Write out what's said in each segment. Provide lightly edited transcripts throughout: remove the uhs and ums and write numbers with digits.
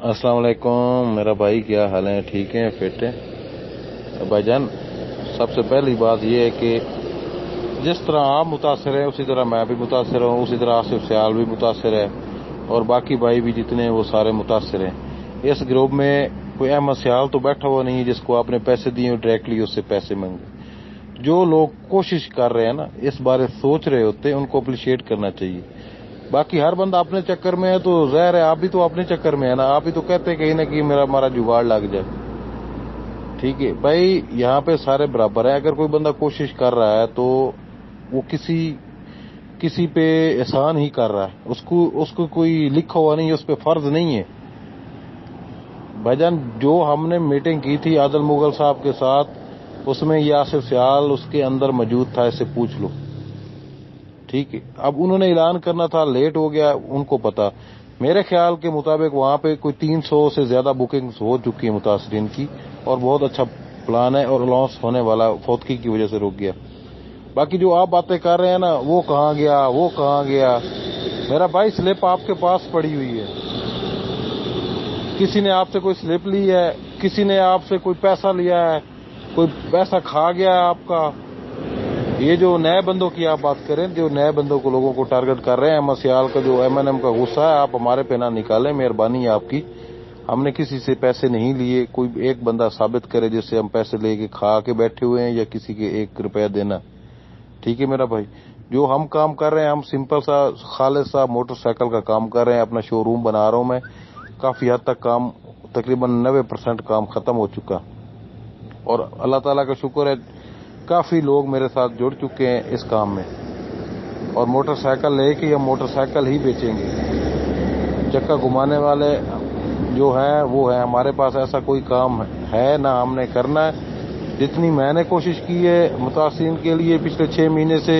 अस्सलाम वालेकुम मेरा भाई, क्या हाल है? ठीक है, फिट है भाईजान। सबसे पहली बात यह है कि जिस तरह आप मुतासर हैं उसी तरह मैं भी मुतासर हूँ, उसी तरह आसिफ सियाल भी मुतासर है और बाकी भाई भी जितने हैं वो सारे मुतासर हैं। इस ग्रुप में कोई अहमद सियाल तो बैठा हुआ नहीं है जिसको आपने पैसे दिए और डायरेक्टली उससे पैसे मांगे। जो लोग कोशिश कर रहे हैं ना, इस बारे सोच रहे होते हैं, उनको अप्रिशिएट करना चाहिए। बाकी हर बंदा अपने चक्कर में है तो ज़ाहिर है आप भी तो अपने चक्कर में है ना, आप ही तो कहते हैं कहीं ना कहीं मेरा हमारा जुगाड़ लग जाए। ठीक है भाई, यहाँ पे सारे बराबर है। अगर कोई बंदा कोशिश कर रहा है तो वो किसी पे एहसान ही कर रहा है, उसको उसको कोई लिखा हुआ नहीं है, उस पर फर्ज नहीं है। भाईजान, जो हमने मीटिंग की थी आदिल मुगल साहब के साथ, उसमें यासिर सियाल उसके अंदर मौजूद था, इससे पूछ लो। ठीक है, अब उन्होंने ऐलान करना था, लेट हो गया, उनको पता। मेरे ख्याल के मुताबिक वहां पे कोई 300 से ज्यादा बुकिंग्स हो चुकी है मुतासरीन की, और बहुत अच्छा प्लान है और लॉस होने वाला फौतगी की वजह से रुक गया। बाकी जो आप बातें कर रहे हैं ना, वो कहाँ गया, वो कहाँ गया, मेरा भाई स्लिप आपके पास पड़ी हुई है। किसी ने आपसे कोई स्लिप ली है, किसी ने आपसे कोई पैसा लिया है, कोई पैसा खा गया है आपका। ये जो नए बंदों की आप बात करें, जो नए बंदों को लोगों को टारगेट कर रहे हैं, अहमद सियाल का जो एमएनएम का गुस्सा है, आप हमारे पे ना निकालें, मेहरबानी है आपकी। हमने किसी से पैसे नहीं लिए। कोई एक बंदा साबित करे जिससे हम पैसे लेके खा के बैठे हुए हैं या किसी के 1 रुपया देना। ठीक है मेरा भाई, जो हम काम कर रहे हैं, हम सिंपल सा खालिस सा मोटरसाइकिल का काम कर रहे हैं, अपना शोरूम बना रहा हूं मैं। काफी हद तक काम, तकरीबन 90% काम खत्म हो चुका और अल्लाह ताला का शुक्र है, काफी लोग मेरे साथ जुड़ चुके हैं इस काम में। और मोटरसाइकिल लेके हम मोटरसाइकिल ही बेचेंगे। चक्का घुमाने वाले जो हैं वो है, हमारे पास ऐसा कोई काम है ना, हमने करना है। जितनी मैंने कोशिश की है मुतासिरीन के लिए पिछले 6 महीने से,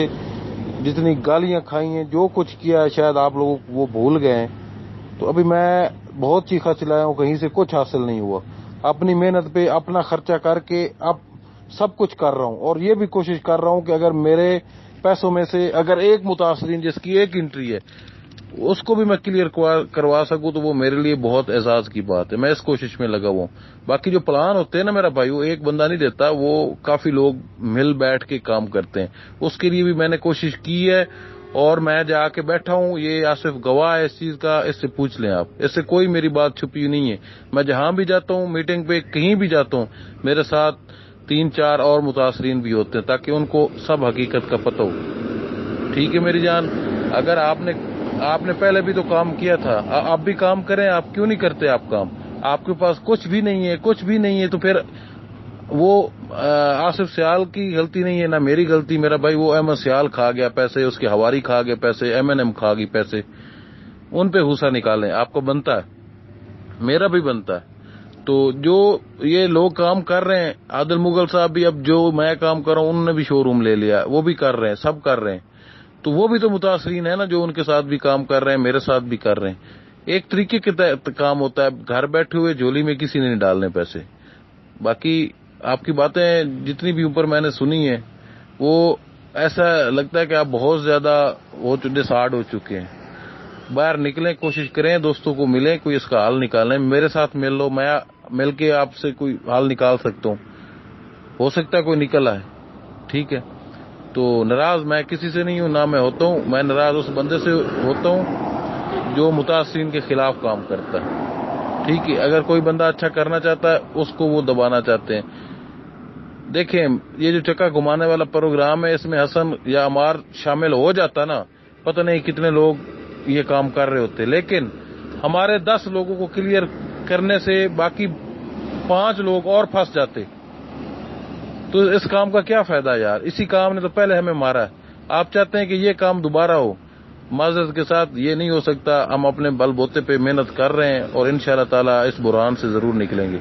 जितनी गालियां खाई हैं, जो कुछ किया है, शायद आप लोग वो भूल गए हैं। तो अभी मैं बहुत चीखा चिल्लाया हूँ, कहीं से कुछ हासिल नहीं हुआ। अपनी मेहनत पे अपना खर्चा करके अब सब कुछ कर रहा हूँ, और ये भी कोशिश कर रहा हूँ कि अगर मेरे पैसों में से अगर एक मुतासरीन जिसकी एक एंट्री है उसको भी मैं क्लियर करवा सकूं तो वो मेरे लिए बहुत एजाज की बात है। मैं इस कोशिश में लगा हुआ हूँ। बाकी जो प्लान होते हैं ना मेरा भाई, वो एक बंदा नहीं देता, वो काफी लोग मिल बैठ के काम करते हैं। उसके लिए भी मैंने कोशिश की है और मैं जाके बैठा हूँ। ये आसिफ गवाह है इस चीज का, इससे पूछ लें आप, इससे कोई मेरी बात छुपी नहीं है। मैं जहां भी जाता हूँ, मीटिंग पे कहीं भी जाता हूँ, मेरे साथ 3-4 और मुतासरीन भी होते हैं ताकि उनको सब हकीकत का पता हो। ठीक है मेरी जान, अगर आपने पहले भी तो काम किया था, आप भी काम करें। आप क्यों नहीं करते आप काम? आपके पास कुछ भी नहीं है, कुछ भी नहीं है, तो फिर वो आसिफ सियाल की गलती नहीं है ना मेरी गलती। मेरा भाई, वो अहमद सियाल खा गया पैसे, उसके हवारी खा गए पैसे, एमएनएम खा गई पैसे, उन पे गुस्सा निकालें। आपको बनता है, मेरा भी बनता है। तो जो ये लोग काम कर रहे हैं, आदिल मुगल साहब भी, अब जो मैं काम कर रहा हूँ, उन्होंने भी शोरूम ले लिया, वो भी कर रहे हैं, सब कर रहे हैं। तो वो भी तो मुतासरीन है ना, जो उनके साथ भी काम कर रहे हैं, मेरे साथ भी कर रहे हैं। एक तरीके के तहत काम होता है, घर बैठे हुए झोली में किसी ने नहीं डालने पैसे। बाकी आपकी बातें जितनी भी ऊपर मैंने सुनी है, वो ऐसा लगता है कि आप बहुत ज्यादा डिसहार्ड हो चुके हैं। बाहर निकलें, कोशिश करें, दोस्तों को मिलें, कोई इसका हल निकालें। मेरे साथ मिल लो, मैं मिल के आपसे कोई हल निकाल सकता हूँ। हो सकता है कोई निकल आए। ठीक है, तो नाराज मैं किसी से नहीं हूँ, ना मैं होता हूँ। मैं नाराज उस बंदे से होता हूँ जो मुतासरीन के खिलाफ काम करता है। ठीक है, अगर कोई बंदा अच्छा करना चाहता है, उसको वो दबाना चाहते हैं। देखें, ये जो चक्का घुमाने वाला प्रोग्राम है, इसमें हसन या अमार शामिल हो जाता ना, पता नहीं कितने लोग ये काम कर रहे होते। लेकिन हमारे 10 लोगों को क्लियर करने से बाकी 5 लोग और फंस जाते, तो इस काम का क्या फायदा यार? इसी काम ने तो पहले हमें मारा है। आप चाहते हैं कि ये काम दोबारा हो? माजरत के साथ ये नहीं हो सकता। हम अपने बलबूते पे मेहनत कर रहे हैं और इंशाअल्लाह ताला इस बुरहान से जरूर निकलेंगे।